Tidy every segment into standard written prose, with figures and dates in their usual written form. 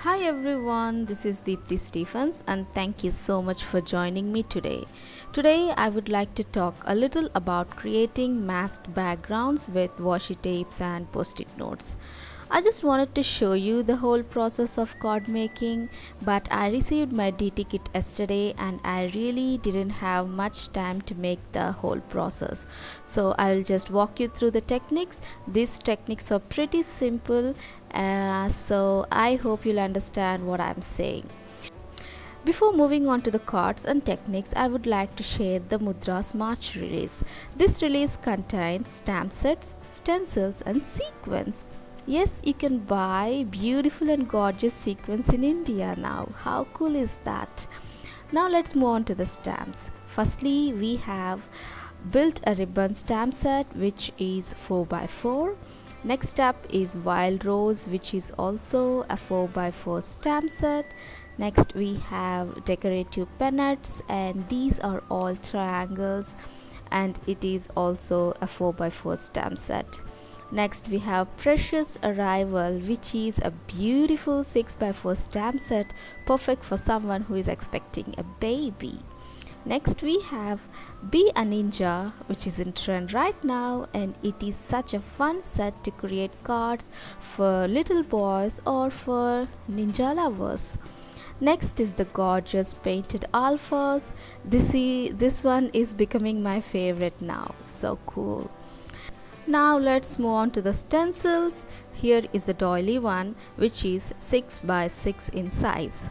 Hi everyone, this is Deepthi Stephens and thank you so much for joining me today. Today I would like to talk a little about creating masked backgrounds with washi tapes and post-it notes. I just wanted to show you the whole process of card making, but I received my DT kit yesterday and I really didn't have much time to make the whole process. So I will just walk you through the techniques. These techniques are pretty simple, so I hope you'll understand what I'm saying. Before moving on to the cards and techniques, I would like to share the Mudra's March release. This release contains stamp sets, stencils and sequins. Yes, you can buy beautiful and gorgeous sequins in India now. How cool is that? Now let's move on to the stamps. Firstly, we have built a ribbon stamp set which is 4x4. Next up is Wild Rose, which is also a 4x4 stamp set. Next we have decorative peanuts, and these are all triangles, and it is also a 4x4 stamp set. Next we have Precious Arrival, which is a beautiful 6x4 stamp set, perfect for someone who is expecting a baby. Next we have Be a Ninja, which is in trend right now, and it is such a fun set to create cards for little boys or for ninja lovers. Next is the gorgeous painted alphas. This one is becoming my favorite now. So cool. Now let's move on to the stencils. Here is the doily one, which is 6x6 in size.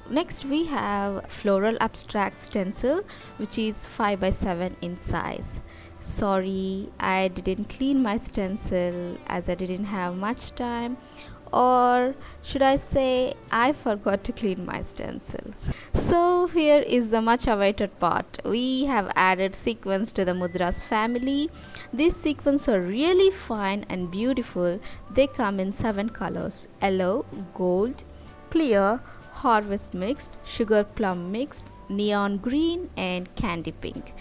Next we have floral abstract stencil, which is 5x7 in size. Sorry, I didn't clean my stencil as I didn't have much time, or should I say I forgot to clean my stencil. So here is the much awaited part. We have added sequins to the Mudra's family. These sequins are really fine and beautiful. They come in 7 colors: yellow, gold, clear, harvest mixed, sugar plum mixed, neon green and candy pink.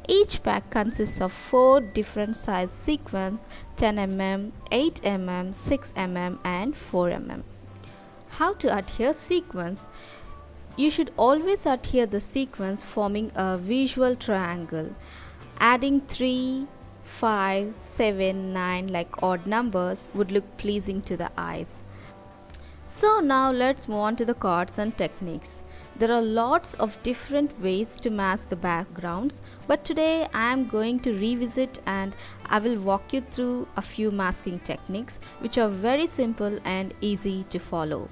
Each pack consists of 4 different size sequins: 10 mm, 8 mm, 6 mm and 4 mm. How to adhere sequins? You should always adhere the sequence forming a visual triangle. Adding 3, 5, 7, 9 like odd numbers would look pleasing to the eyes. So now let's move on to the cards and techniques. There are lots of different ways to mask the backgrounds, but today I am going to revisit and I will walk you through a few masking techniques which are very simple and easy to follow.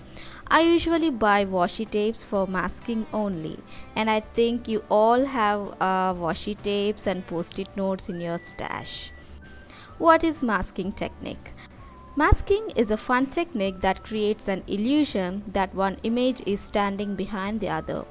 I usually buy washi tapes for masking only, and I think you all have washi tapes and post-it notes in your stash. What is masking technique? Masking is a fun technique that creates an illusion that one image is standing behind the other.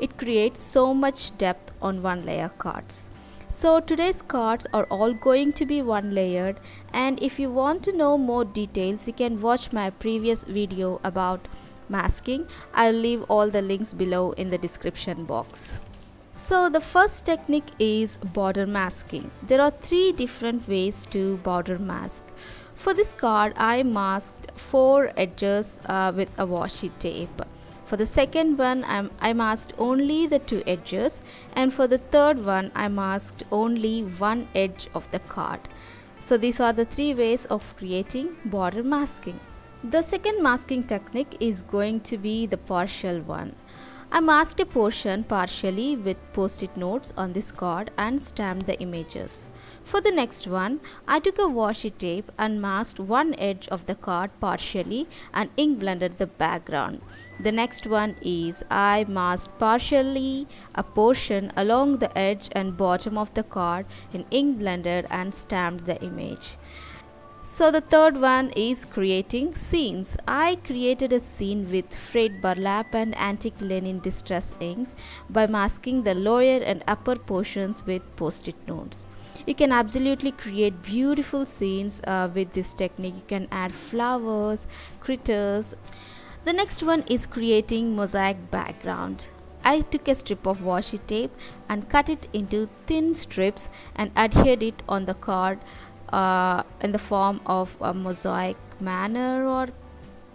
It creates so much depth on one layer cards. So today's cards are all going to be one layered, and if you want to know more details, you can watch my previous video about masking. I'll leave all the links below in the description box. So the first technique is border masking. There are 3 different ways to border mask. For this card, I masked 4 edges with a washi tape. For the second one, I masked only the 2 edges, and for the third one, I masked only 1 edge of the card. So these are the 3 ways of creating border masking. The second masking technique is going to be the partial one. I masked a portion partially with post-it notes on this card and stamped the images. For the next one, I took a washi tape and masked 1 edge of the card partially and ink blended the background. The next one is I masked partially a portion along the edge and bottom of the card in ink blended and stamped the image. So the third one is creating scenes. I created a scene with frayed burlap and antique linen distress inks by masking the lower and upper portions with post-it notes. You can absolutely create beautiful scenes with this technique. You can add flowers, critters. The next one is creating mosaic background. I took a strip of washi tape and cut it into thin strips and adhered it on the card in the form of a mosaic manner or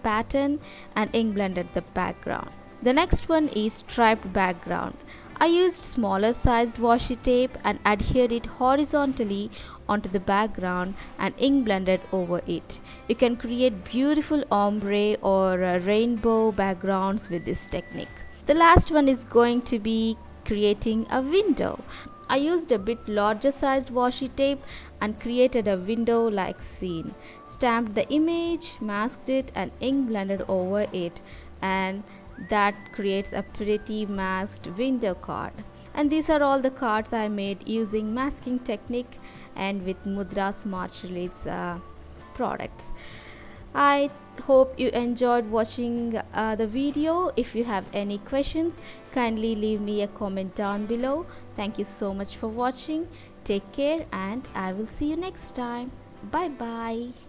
pattern and ink blended the background. The next one is striped background. I used smaller sized washi tape and adhered it horizontally onto the background and ink blended over it. You can create beautiful ombre or rainbow backgrounds with this technique. The last one is going to be creating a window. I used a bit larger sized washi tape and created a window like scene. Stamped the image, masked it and ink blended over it, and that creates a pretty masked window card. And these are all the cards I made using masking technique and with Mudra Smart Release products. I hope you enjoyed watching the video. If you have any questions, kindly leave me a comment down below. Thank you so much for watching. Take care and I will see you next time. Bye bye.